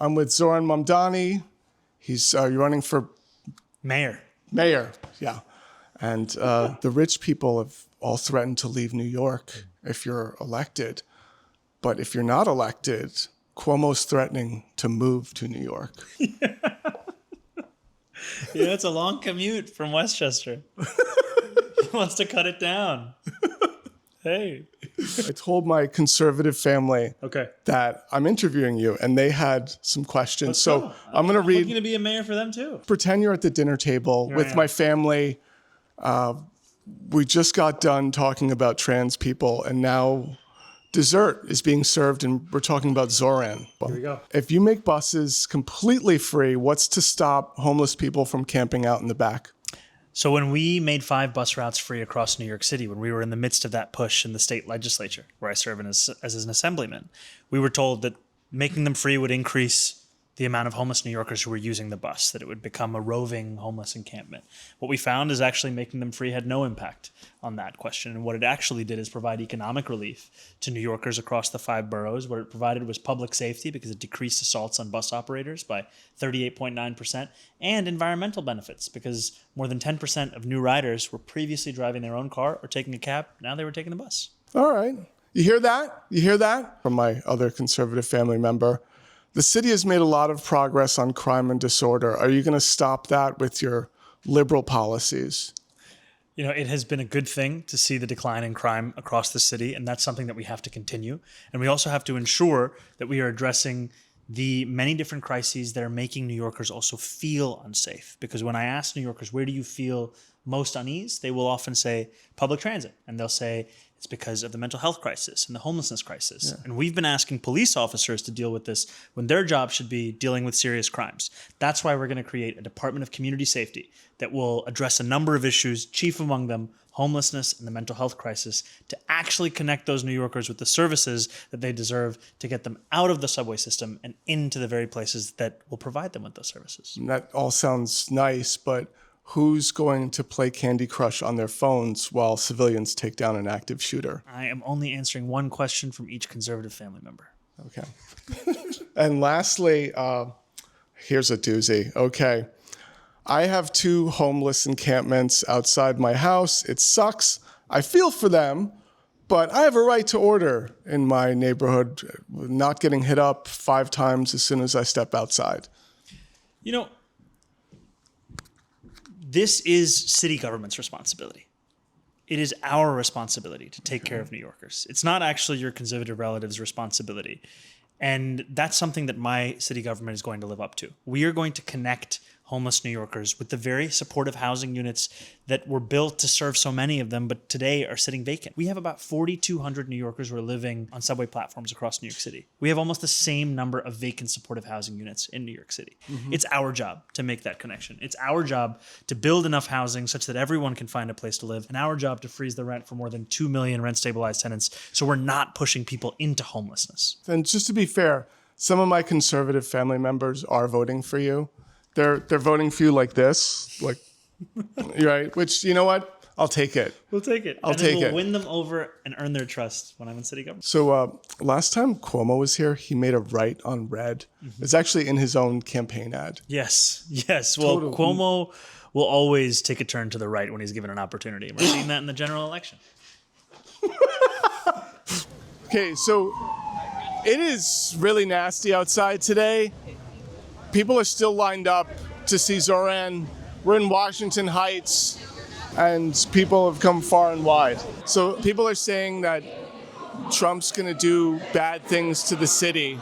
I'm with Zohran Mamdani. He's running for Mayor, yeah. And the rich people have all threatened to leave New York if you're elected. But if you're not elected, Cuomo's threatening to move to New York. It's a long commute from Westchester. He wants to cut it down. Hey. I told my conservative family that I'm interviewing you, and they had some questions. I'm going to read. I'm looking to be a mayor for them too. Pretend you're at the dinner table with my family. We just got done talking about trans people, and now dessert is being served, and we're talking about Zohran. Here we go. If you make buses completely free, what's to stop homeless people from camping out in the back? So when we made 5 bus routes free across New York City, when we were in the midst of that push in the state legislature, where I serve as an assemblyman, we were told that making them free would increase the amount of homeless New Yorkers who were using the bus, that it would become a roving homeless encampment. What we found is actually making them free had no impact on that question. And what it actually did is provide economic relief to New Yorkers across the 5 boroughs. What it provided was public safety because it decreased assaults on bus operators by 38.9%, and environmental benefits because more than 10% of new riders were previously driving their own car or taking a cab. Now they were taking the bus. All right. You hear that? You hear that? From my other conservative family member. The city has made a lot of progress on crime and disorder. Are you going to stop that with your liberal policies? It has been a good thing to see the decline in crime across the city, and that's something that we have to continue. And we also have to ensure that we are addressing the many different crises that are making New Yorkers also feel unsafe. Because when I ask New Yorkers, where do you feel most unease? They will often say public transit, and they'll say it's because of the mental health crisis and the homelessness crisis. Yeah. And we've been asking police officers to deal with this when their job should be dealing with serious crimes. That's why we're going to create a Department of Community Safety that will address a number of issues, chief among them homelessness and the mental health crisis, to actually connect those New Yorkers with the services that they deserve to get them out of the subway system and into the very places that will provide them with those services. And that all sounds nice, but who's going to play Candy Crush on their phones while civilians take down an active shooter? I am only answering one question from each conservative family member. Okay. And lastly, here's a doozy. Okay. I have 2 homeless encampments outside my house. It sucks. I feel for them, but I have a right to order in my neighborhood, not getting hit up 5 times as soon as I step outside. This is city government's responsibility. It is our responsibility to take care of New Yorkers. It's not actually your conservative relative's responsibility. And that's something that my city government is going to live up to. We are going to connect homeless New Yorkers with the very supportive housing units that were built to serve so many of them, but today are sitting vacant. We have about 4,200 New Yorkers who are living on subway platforms across New York City. We have almost the same number of vacant supportive housing units in New York City. Mm-hmm. It's our job to make that connection. It's our job to build enough housing such that everyone can find a place to live, and our job to freeze the rent for more than 2 million rent-stabilized tenants so we're not pushing people into homelessness. And just to be fair, some of my conservative family members are voting for you. They're voting for you like this, like, right? Which, you know what? I'll take it. We'll take it. We'll win them over and earn their trust when I'm in city government. So last time Cuomo was here, he made a right on red. Mm-hmm. It's actually in his own campaign ad. Yes. Well, totally. Cuomo will always take a turn to the right when he's given an opportunity. We're seeing that in the general election. Okay, so it is really nasty outside today. People are still lined up to see Zohran. We're in Washington Heights, and people have come far and wide. So people are saying that Trump's going to do bad things to the city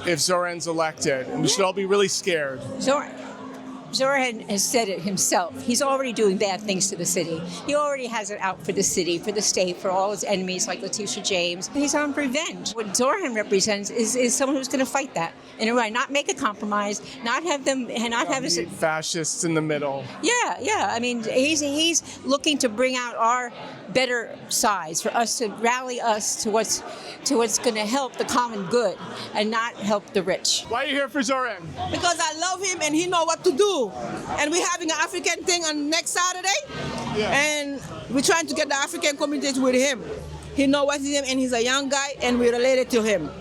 if Zohran's elected, and we should all be really scared. Zohran has said it himself. He's already doing bad things to the city. He already has it out for the city, for the state, for all his enemies like Letitia James. He's on revenge. What Zohran represents is someone who's going to fight that in a way, not make a compromise, not have them, and not have fascists in the middle. Yeah. I mean, he's looking to bring out our better sides, for us to rally us to what's going to help the common good and not help the rich. Why are you here for Zohran? Because I love him and he know what to do. And we're having an African thing on next Saturday. Yeah. And we're trying to get the African community with him. He knows what he is and he's a young guy and we're related to him.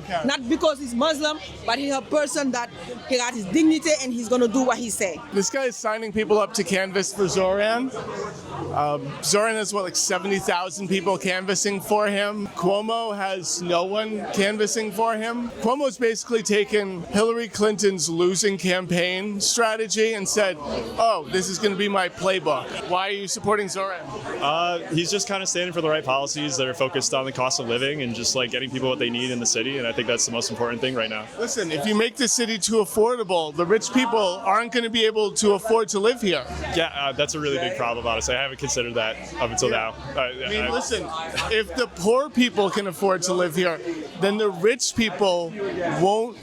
Okay. Not because he's Muslim, but he's a person that he got his dignity and he's gonna do what he say. This guy is signing people up to canvass for Zohran. Zohran has like 70,000 people canvassing for him. Cuomo has no one canvassing for him. Cuomo's basically taken Hillary Clinton's losing campaign strategy and said, oh, this is going to be my playbook. Why are you supporting Zohran? He's just kind of standing for the right policies that are focused on the cost of living and just like getting people what they need in the city. And I think that's the most important thing right now. Listen, if you make the city too affordable, the rich people aren't going to be able to afford to live here. Yeah, that's a really big problem, honestly. I haven't considered that up until now. Listen, if the poor people can afford to live here, then the rich people won't.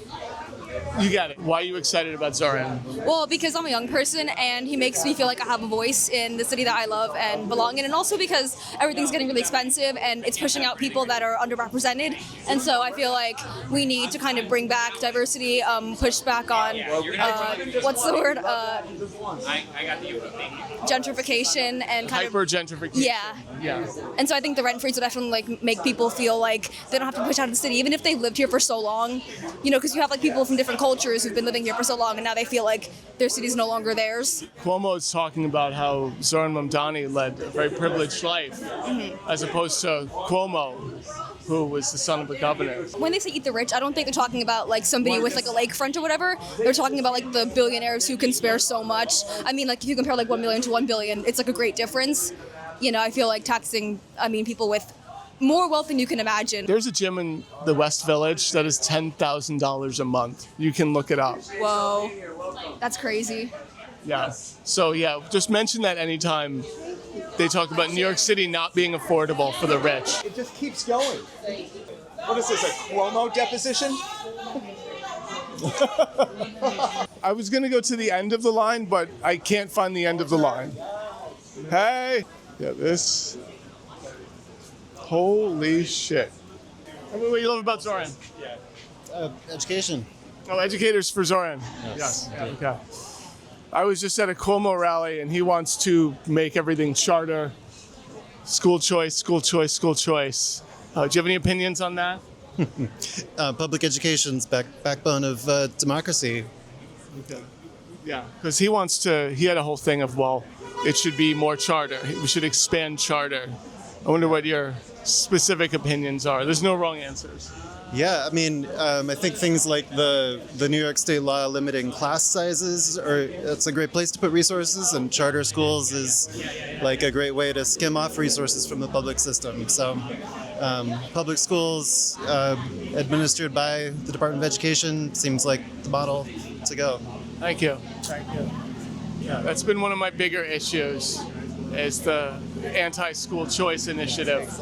You got it. Why are you excited about Zohran? Well, because I'm a young person and he makes me feel like I have a voice in the city that I love and belong in. And also because everything's getting really expensive and it's pushing out people that are underrepresented. And so I feel like we need to kind of bring back diversity, push back on, what's the word? Gentrification and kind of... Hyper-gentrification. Yeah. And so I think the rent freeze would definitely like make people feel like they don't have to push out of the city, even if they've lived here for so long, you know, because you have like people from different cultures who've been living here for so long and now they feel like their city's no longer theirs. Cuomo is talking about how Zohran Mamdani led a very privileged life, as opposed to Cuomo, who was the son of a governor. When they say eat the rich, I don't think they're talking about like somebody with like a lakefront or whatever. They're talking about like the billionaires who can spare so much. I mean, like if you compare like 1 million to 1 billion, it's like a great difference. You know, I feel like taxing, people with more wealth than you can imagine. There's a gym in the West Village that is $10,000 a month. You can look it up. Whoa, that's crazy. Yeah. So yeah, just mention that anytime they talk about New York City not being affordable for the rich. It just keeps going. What is this, a Cuomo deposition? I was going to go to the end of the line, but I can't find the end of the line. Hey! Yeah, this... Holy shit. What do you love about Zohran? Education. Oh, educators for Zohran. Yes. Yeah, okay. I was just at a Cuomo rally, and he wants to make everything charter, school choice, school choice, school choice. Do you have any opinions on that? Public education's backbone of democracy. Okay. Yeah, because he had a whole thing of, well, it should be more charter. We should expand charter. I wonder what your specific opinions are. There's no wrong answers. Yeah, I think things like the New York State law limiting class sizes that's a great place to put resources, and charter schools is like a great way to skim off resources from the public system. So public schools administered by the Department of Education seems like the model to go. Thank you. Yeah, that's been one of my bigger issues, is the anti-school choice initiative.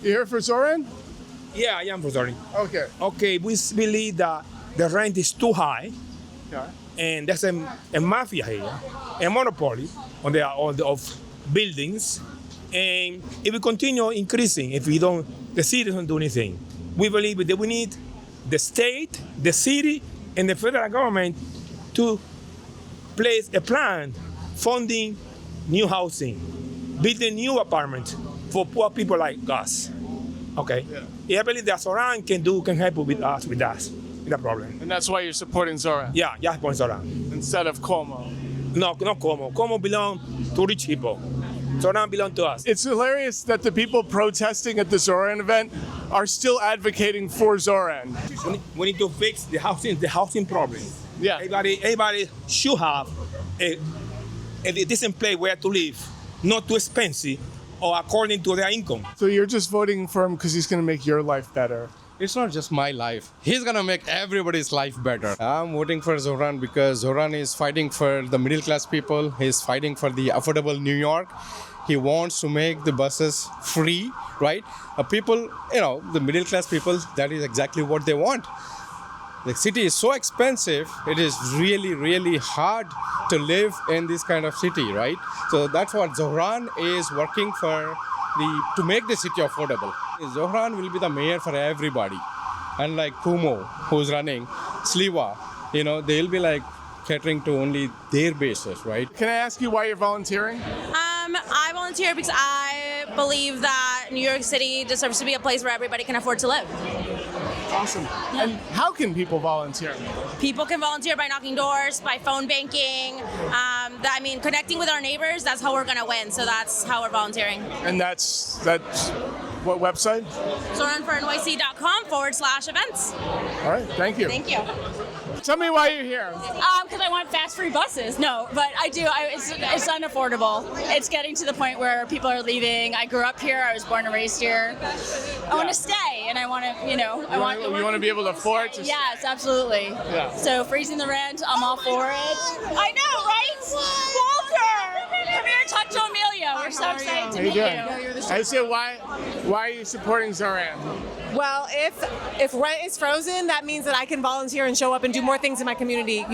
You here for Zohran? Yeah, I am for Zohran. Okay. Okay, we believe that the rent is too high, Okay. and there's a mafia here, a monopoly on of buildings, and it will continue increasing if the city doesn't do anything. We believe that we need the state, the city, and the federal government to place a plan funding new housing, building new apartments for poor people like us. Okay. Yeah, I believe that Zohran can help with us with the problem. And that's why you're supporting Zohran? Yeah, just for Zohran. Instead of Cuomo? No, not Cuomo. Cuomo belongs to rich people. Zohran belongs to us. It's hilarious that the people protesting at the Zohran event are still advocating for Zohran. We need to fix the housing problem. Yeah. Everybody should have a decent place where to live, not too expensive or according to their income. So you're just voting for him because he's going to make your life better? It's not just my life. He's gonna make everybody's life better. I'm voting for Zohran because Zohran is fighting for the middle class people. He's fighting for the affordable New York. He wants to make the buses free, right? People, the middle class people, that is exactly what they want. The city is so expensive, it is really, really hard to live in this kind of city, right? So that's what Zohran is working for, to make the city affordable. Zohran will be the mayor for everybody. Unlike Cuomo, who's running, Sliwa, they'll be like catering to only their bases, right? Can I ask you why you're volunteering? I volunteer because I believe that New York City deserves to be a place where everybody can afford to live. Awesome. And how can people volunteer? People can volunteer by knocking doors, by phone banking. Connecting with our neighbors, that's how we're going to win. So that's how we're volunteering. And that's what website? ZohranforNYC.com/events. All right, thank you. Thank you. Tell me why you're here. Because I want fast, free buses. No, but I do. It's unaffordable. It's getting to the point where people are leaving. I grew up here. I was born and raised here. I want to stay, and I want to, You want to be able to afford to Yes, absolutely. Yeah. So freezing the rent, I'm all for it. I know, right? Walter! Come here, talk to Amelia. We're so excited to meet you. I said, why are you supporting Zohran? Well, if rent is frozen, that means that I can volunteer and show up and do more things in my community,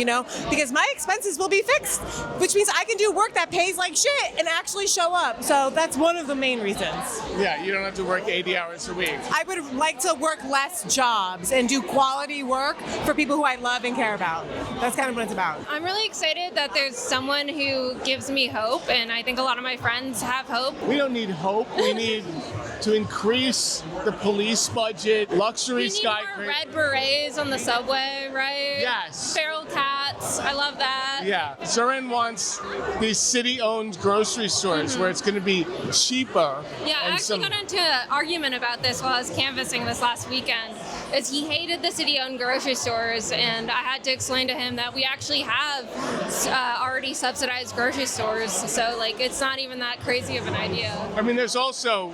because my expenses will be fixed, which means I can do work that pays like shit and actually show up. So that's one of the main reasons. Yeah, you don't have to work 80 hours a week. I would like to work less jobs and do quality work for people who I love and care about. That's kind of what it's about. I'm really excited that there's someone who gives me hope, and I think a lot of my friends have hope. We don't need hope. We need to increase the police budget, luxury skyscraper. We need more red berets on the subway, right? Yes. Feral cats. I love that. Yeah. Zohran wants these city-owned grocery stores where it's going to be cheaper. Yeah, I actually got into an argument about this while I was canvassing this last weekend. Is he hated the city-owned grocery stores, and I had to explain to him that we actually have already subsidized grocery stores, so it's not even that crazy of an idea. I mean, there's also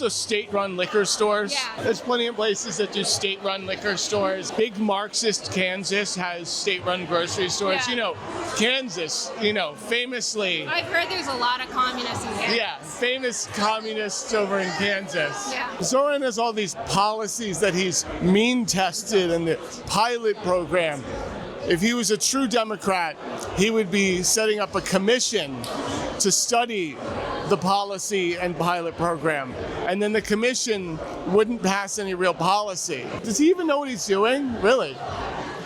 state-run liquor stores. Yeah. There's plenty of places that do state-run liquor stores. Big Marxist Kansas has state-run grocery stores. Yeah. Kansas, famously. I've heard there's a lot of communists in Kansas. Yeah, famous communists over in Kansas. Yeah. Zohran has all these policies that he's mean-tested in the pilot program. If he was a true Democrat, he would be setting up a commission to study the policy and pilot program. And then the commission wouldn't pass any real policy. Does he even know what he's doing? Really?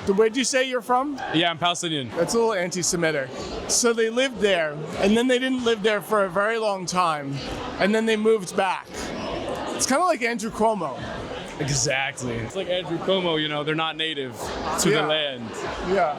Where'd you say you're from? Yeah, I'm Palestinian. That's a little anti-Semitic. So they lived there, and then they didn't live there for a very long time, and then they moved back. It's kind of like Andrew Cuomo. Exactly. It's like Andrew Cuomo, they're not native to the land. Yeah.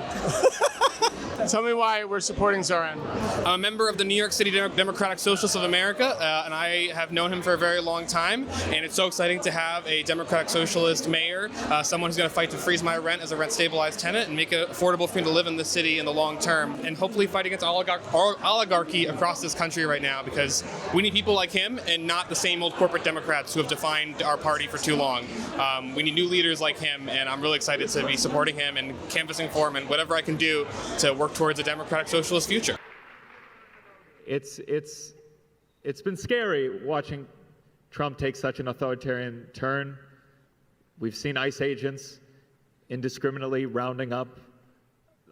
Tell me why we're supporting Zohran. I'm a member of the New York City Democratic Socialists of America, and I have known him for a very long time, and it's so exciting to have a Democratic Socialist mayor, someone who's going to fight to freeze my rent as a rent-stabilized tenant and make it affordable for me to live in the city in the long term, and hopefully fight against oligarchy across this country right now, because we need people like him and not the same old corporate Democrats who have defined our party for too long. We need new leaders like him, and I'm really excited to be supporting him and canvassing for him and whatever I can do to work towards a democratic socialist future. It's been scary watching Trump take such an authoritarian turn. We've seen ICE agents indiscriminately rounding up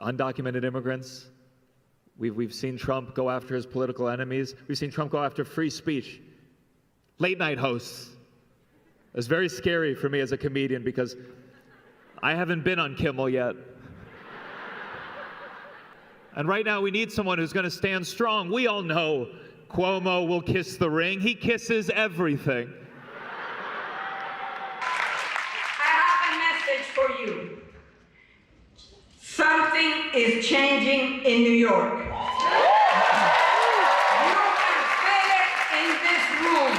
undocumented immigrants. We've seen Trump go after his political enemies. We've seen Trump go after free speech. Late night hosts. It's very scary for me as a comedian because I haven't been on Kimmel yet. And right now we need someone who's going to stand strong. We all know Cuomo will kiss the ring. He kisses everything. I have a message for you. Something is changing in New York. You can feel it in this room.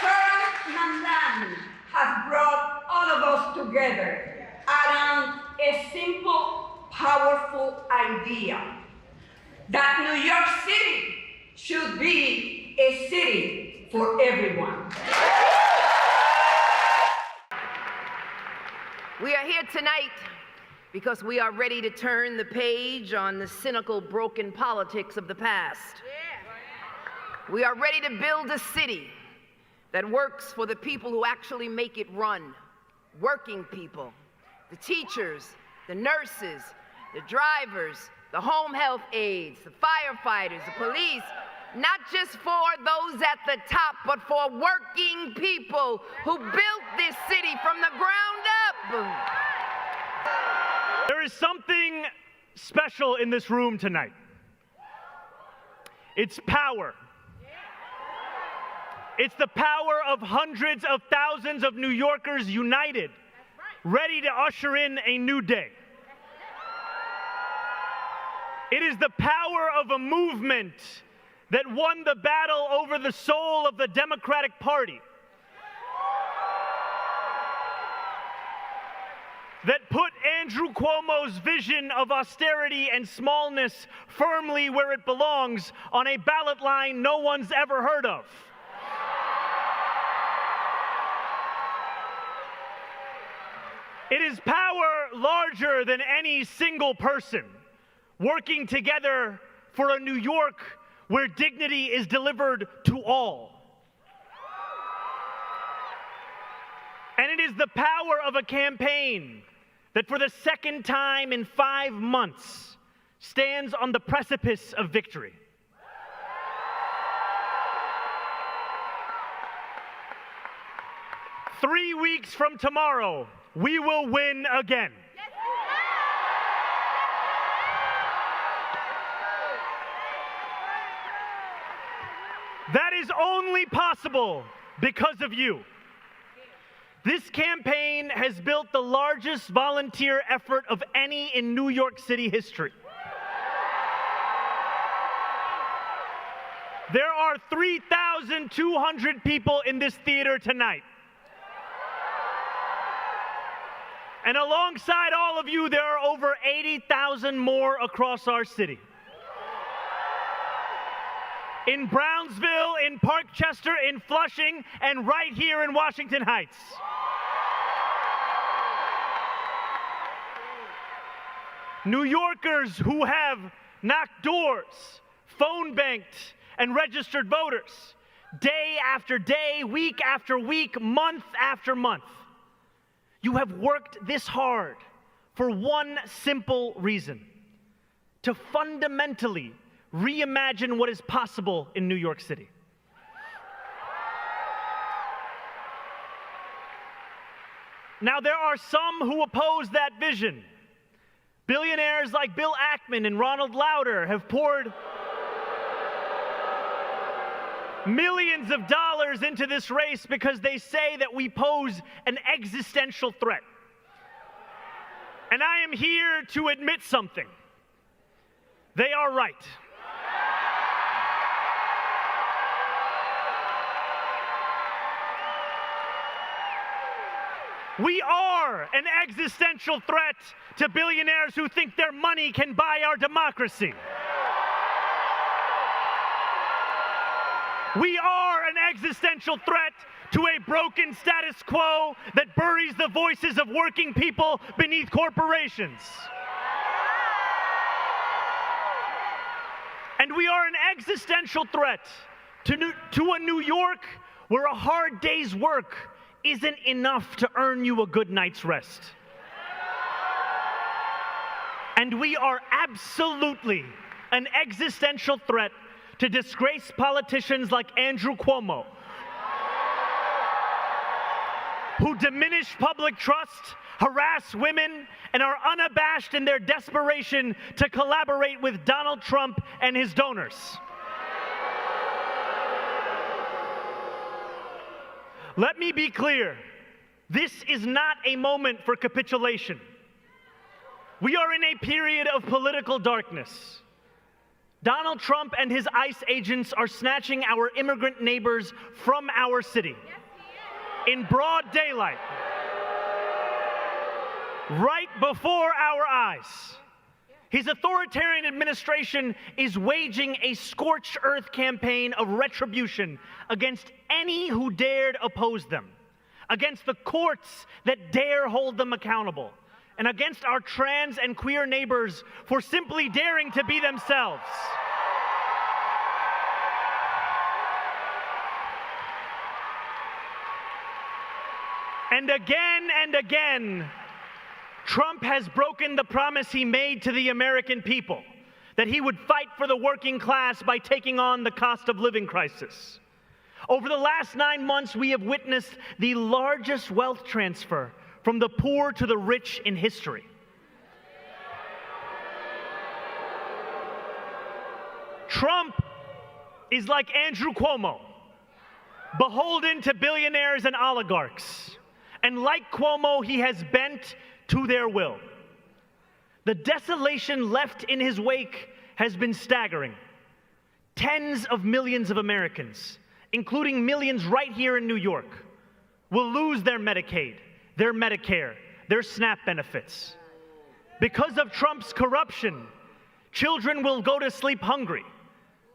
Zohran Mamdani has brought all of us together around a simple, powerful idea that New York City should be a city for everyone. We are here tonight because we are ready to turn the page on the cynical, broken politics of the past. We are ready to build a city that works for the people who actually make it run. Working people, the teachers, the nurses, the drivers, the home health aides, the firefighters, the police, not just for those at the top, but for working people who built this city from the ground up. There is something special in this room tonight. It's power. It's the power of hundreds of thousands of New Yorkers united, ready to usher in a new day. It is the power of a movement that won the battle over the soul of the Democratic Party, that put Andrew Cuomo's vision of austerity and smallness firmly where it belongs on a ballot line no one's ever heard of. It is power larger than any single person, working together for a New York where dignity is delivered to all. And it is the power of a campaign that for the second time in 5 months stands on the precipice of victory. Three weeks from tomorrow, we will win again. That is only possible because of you. This campaign has built the largest volunteer effort of any in New York City history. There are 3,200 people in this theater tonight. And alongside all of you, there are over 80,000 more across our city. In Brownsville, in Parkchester, in Flushing, and right here in Washington Heights. New Yorkers who have knocked doors, phone banked, and registered voters, day after day, week after week, month after month. You have worked this hard for one simple reason: to fundamentally reimagine what is possible in New York City. Now, there are some who oppose that vision. Billionaires like Bill Ackman and Ronald Lauder have poured millions of dollars into this race because they say that we pose an existential threat. And I am here to admit something. They are right. We are an existential threat to billionaires who think their money can buy our democracy. We are an existential threat to a broken status quo that buries the voices of working people beneath corporations. And we are an existential threat to a New York where a hard day's work isn't enough to earn you a good night's rest. And we are absolutely an existential threat to disgraced politicians like Andrew Cuomo, who diminish public trust, harass women, and are unabashed in their desperation to collaborate with Donald Trump and his donors. Let me be clear. This is not a moment for capitulation. We are in a period of political darkness. Donald Trump and his ICE agents are snatching our immigrant neighbors from our city in broad daylight, right before our eyes. His authoritarian administration is waging a scorched earth campaign of retribution against any who dared oppose them, against the courts that dare hold them accountable, and against our trans and queer neighbors for simply daring to be themselves. And again, Trump has broken the promise he made to the American people, that he would fight for the working class by taking on the cost of living crisis. Over the last 9 months, we have witnessed the largest wealth transfer from the poor to the rich in history. Trump is like Andrew Cuomo. beholden to billionaires and oligarchs. And like Cuomo, he has bent to their will. The desolation left in his wake has been staggering. Tens of millions of Americans, including millions right here in New York, will lose their Medicaid, their Medicare, their SNAP benefits. Because of Trump's corruption, children will go to sleep hungry.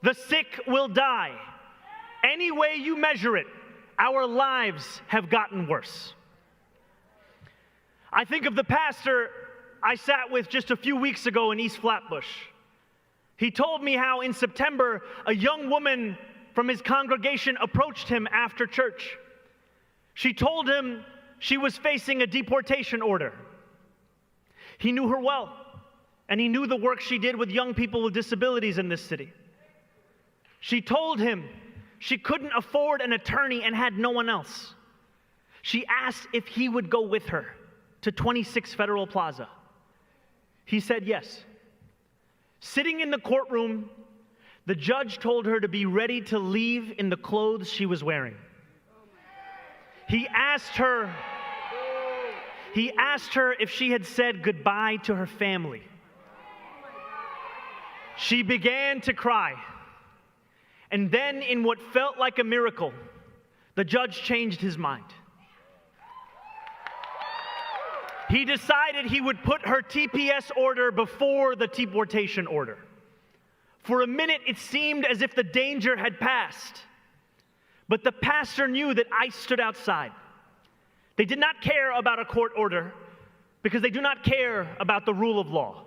The sick will die. Any way you measure it, our lives have gotten worse. I think of the pastor I sat with just a few weeks ago in East Flatbush. He told me how in September, a young woman from his congregation approached him after church. She told him she was facing a deportation order. He knew her well, and he knew the work she did with young people with disabilities in this city. She told him she couldn't afford an attorney and had no one else. She asked if he would go with her to 26 Federal Plaza. He said yes. Sitting in the courtroom, the judge told her to be ready to leave in the clothes she was wearing. He asked her if she had said goodbye to her family. She began to cry. And then, in what felt like a miracle, the judge changed his mind. He decided he would put her TPS order before the deportation order. For a minute, it seemed as if the danger had passed. But the pastor knew that ICE stood outside. They did not care about a court order because they do not care about the rule of law.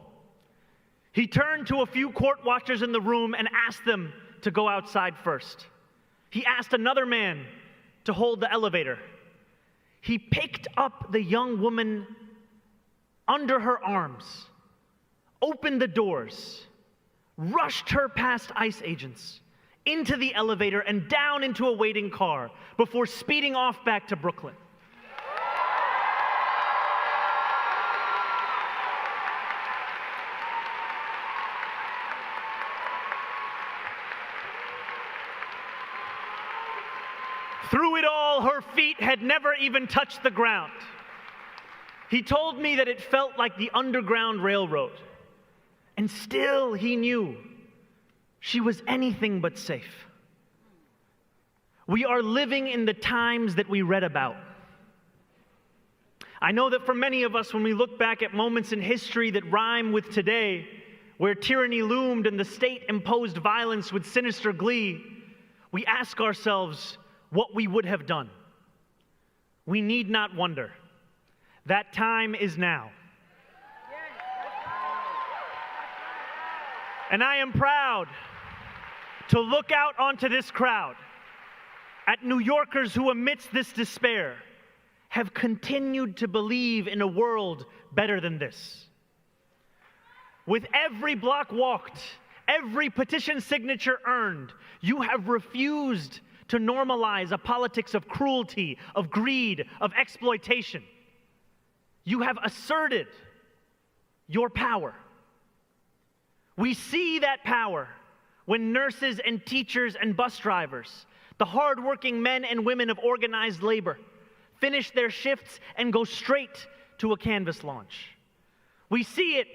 He turned to a few court watchers in the room and asked them to go outside first. He asked another man to hold the elevator. He picked up the young woman under her arms, opened the doors, rushed her past ICE agents, into the elevator and down into a waiting car before speeding off back to Brooklyn. Through it all, her feet had never even touched the ground. He told me that it felt like the Underground Railroad. And still he knew she was anything but safe. We are living in the times that we read about. I know that for many of us, when we look back at moments in history that rhyme with today, where tyranny loomed and the state imposed violence with sinister glee, we ask ourselves what we would have done. We need not wonder. That time is now. And I am proud to look out onto this crowd at New Yorkers who, amidst this despair, have continued to believe in a world better than this. With every block walked, every petition signature earned, you have refused to normalize a politics of cruelty, of greed, of exploitation. You have asserted your power. We see that power when nurses and teachers and bus drivers, the hardworking men and women of organized labor, finish their shifts and go straight to a canvas launch. We see it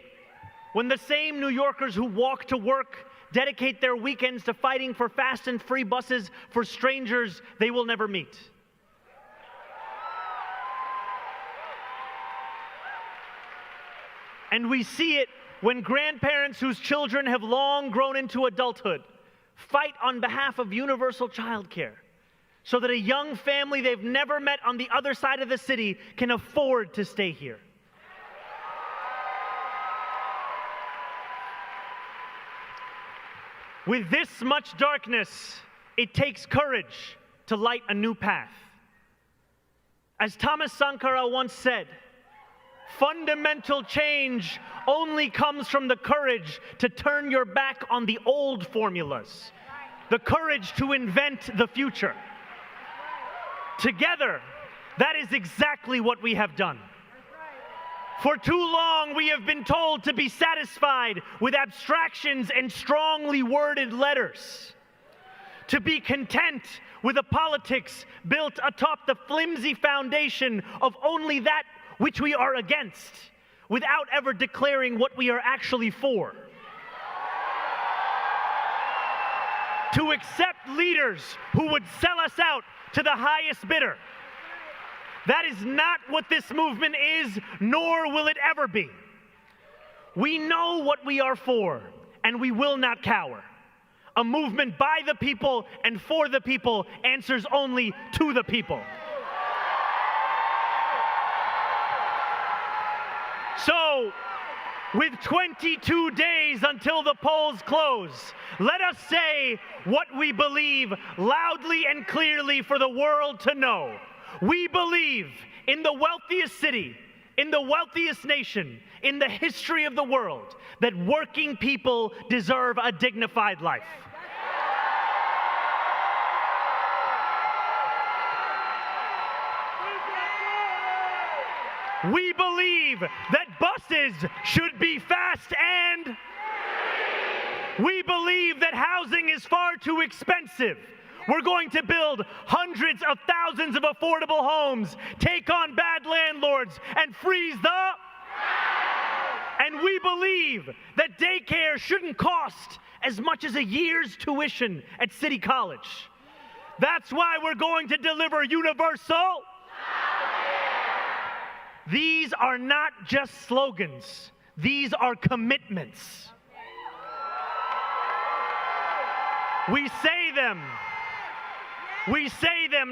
when the same New Yorkers who walk to work dedicate their weekends to fighting for fast and free buses for strangers they will never meet. And we see it when grandparents whose children have long grown into adulthood fight on behalf of universal childcare so that a young family they've never met on the other side of the city can afford to stay here. With this much darkness, it takes courage to light a new path. As Thomas Sankara once said, fundamental change only comes from the courage to turn your back on the old formulas, the courage to invent the future. Together, that is exactly what we have done. For too long, we have been told to be satisfied with abstractions and strongly worded letters, to be content with a politics built atop the flimsy foundation of only that which we are against, without ever declaring what we are actually for. To accept leaders who would sell us out to the highest bidder. That is not what this movement is, nor will it ever be. We know what we are for, and we will not cower. A movement by the people and for the people answers only to the people. So, with 22 days until the polls close, let us say what we believe loudly and clearly for the world to know. We believe in the wealthiest city, in the wealthiest nation, in the history of the world, that working people deserve a dignified life. We believe that buses should be fast, and we believe that housing is far too expensive. We're going to build hundreds of thousands of affordable homes, take on bad landlords, and freeze the... And we believe that daycare shouldn't cost as much as a year's tuition at City College. That's why we're going to deliver universal... These are not just slogans. These are commitments. We say them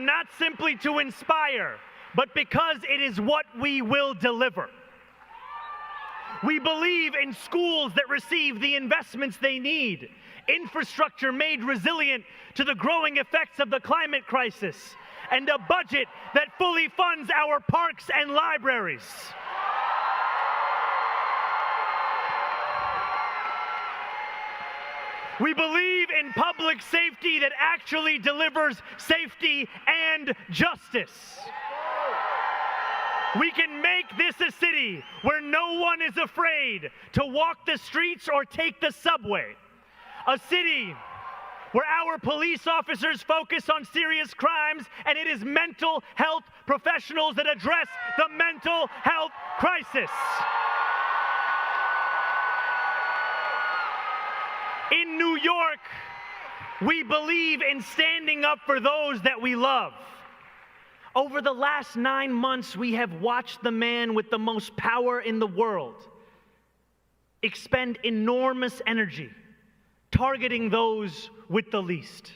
not simply to inspire, but because it is what we will deliver. We believe in schools that receive the investments they need, infrastructure made resilient to the growing effects of the climate crisis, and a budget that fully funds our parks and libraries. We believe in public safety that actually delivers safety and justice. We can make this a city where no one is afraid to walk the streets or take the subway. A city where our police officers focus on serious crimes, and it is mental health professionals that address the mental health crisis. In New York, we believe in standing up for those that we love. Over the last 9 months, we have watched the man with the most power in the world expend enormous energy targeting those with the least.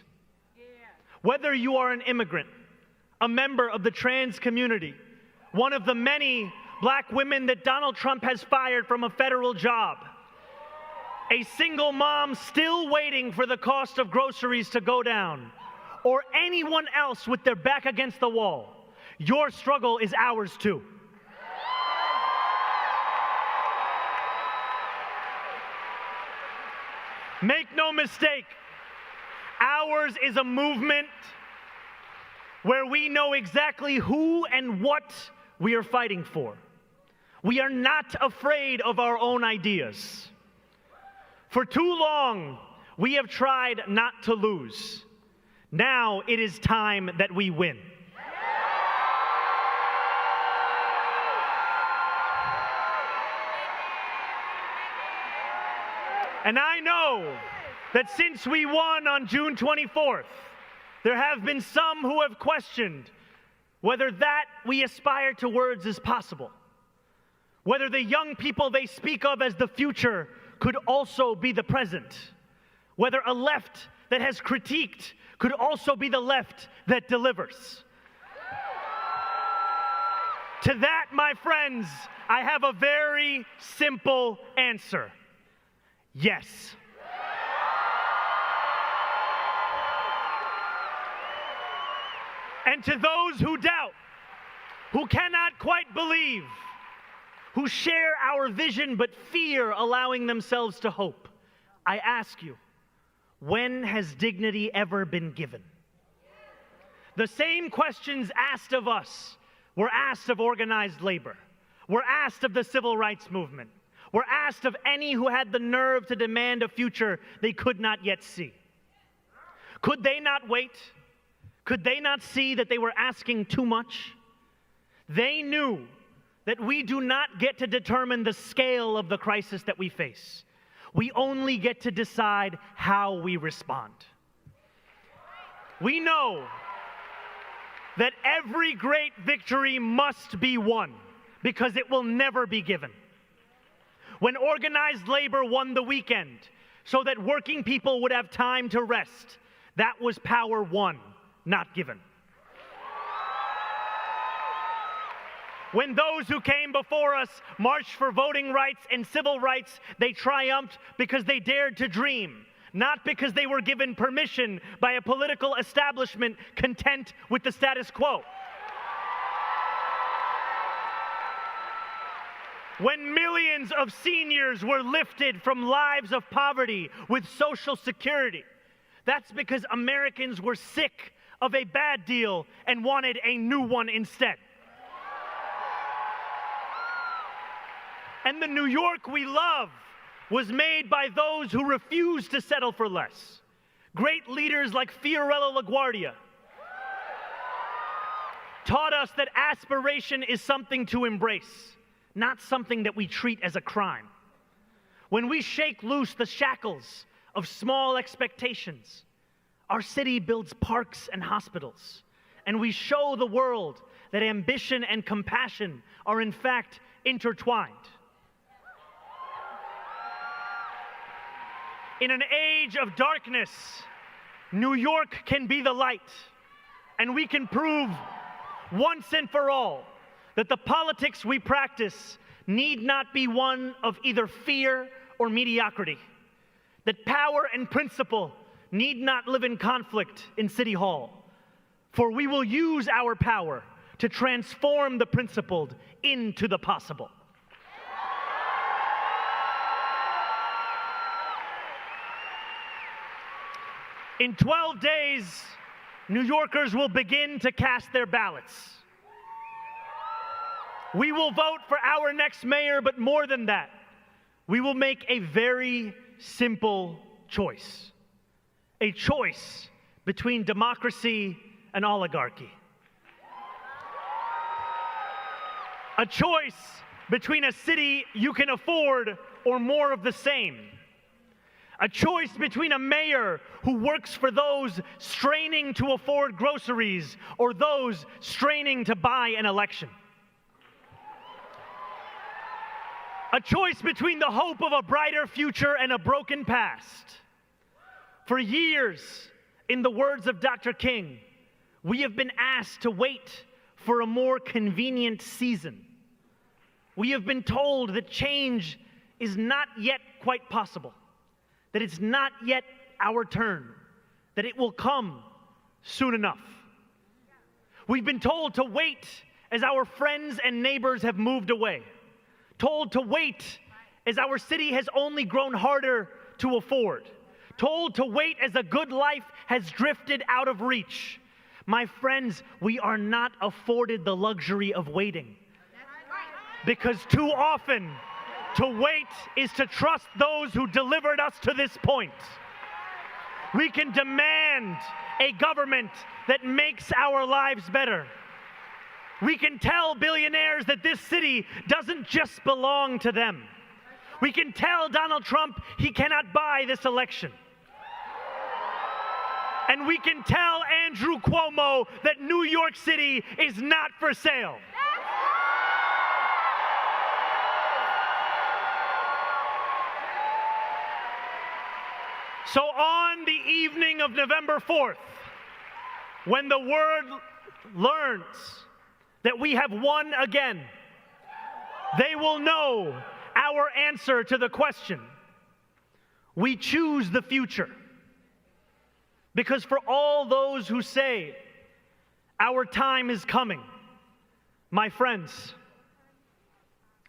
Whether you are an immigrant, a member of the trans community, one of the many black women that Donald Trump has fired from a federal job, a single mom still waiting for the cost of groceries to go down, or anyone else with their back against the wall, your struggle is ours too. Make no mistake, ours is a movement where we know exactly who and what we are fighting for. We are not afraid of our own ideas. For too long, we have tried not to lose. Now it is time that we win. And I know that since we won on June 24th, there have been some who have questioned whether that we aspire towards is possible, whether the young people they speak of as the future could also be the present, whether a left that has critiqued could also be the left that delivers. To that, my friends, I have a very simple answer. Yes. And to those who doubt, who cannot quite believe, who share our vision but fear allowing themselves to hope, I ask you, when has dignity ever been given? The same questions asked of us were asked of organized labor, were asked of the civil rights movement, were asked of any who had the nerve to demand a future they could not yet see. Could they not wait? Could they not see that they were asking too much? They knew that we do not get to determine the scale of the crisis that we face. We only get to decide how we respond. We know that every great victory must be won because it will never be given. When organized labor won the weekend so that working people would have time to rest, that was power won, not given. When those who came before us marched for voting rights and civil rights, they triumphed because they dared to dream, not because they were given permission by a political establishment content with the status quo. When millions of seniors were lifted from lives of poverty with Social Security, that's because Americans were sick of a bad deal and wanted a new one instead. And the New York we love was made by those who refused to settle for less. Great leaders like Fiorello LaGuardia taught us that aspiration is something to embrace, not something that we treat as a crime. When we shake loose the shackles of small expectations, our city builds parks and hospitals, and we show the world that ambition and compassion are in fact intertwined. In an age of darkness, New York can be the light, and we can prove once and for all that the politics we practice need not be one of either fear or mediocrity, that power and principle need not live in conflict in City Hall, for we will use our power to transform the principled into the possible. In 12 days, New Yorkers will begin to cast their ballots. We will vote for our next mayor, but more than that, we will make a very simple choice. A choice between democracy and oligarchy. A choice between a city you can afford or more of the same. A choice between a mayor who works for those straining to afford groceries or those straining to buy an election. A choice between the hope of a brighter future and a broken past. For years, in the words of Dr. King, we have been asked to wait for a more convenient season. We have been told that change is not yet quite possible, that it's not yet our turn, that it will come soon enough. We've been told to wait as our friends and neighbors have moved away, told to wait as our city has only grown harder to afford, told to wait as a good life has drifted out of reach. My friends, we are not afforded the luxury of waiting, because too often, to wait is to trust those who delivered us to this point. We can demand a government that makes our lives better. We can tell billionaires that this city doesn't just belong to them. We can tell Donald Trump he cannot buy this election. And we can tell Andrew Cuomo that New York City is not for sale. So on the evening of November 4th, when the world learns that we have won again, they will know our answer to the question. We choose the future. Because for all those who say, our time is coming, my friends,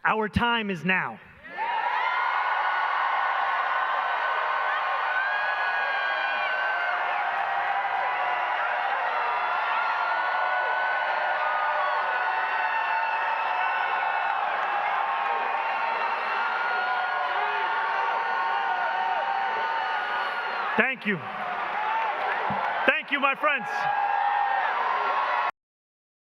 our time is now. Thank you. Thank you, my friends.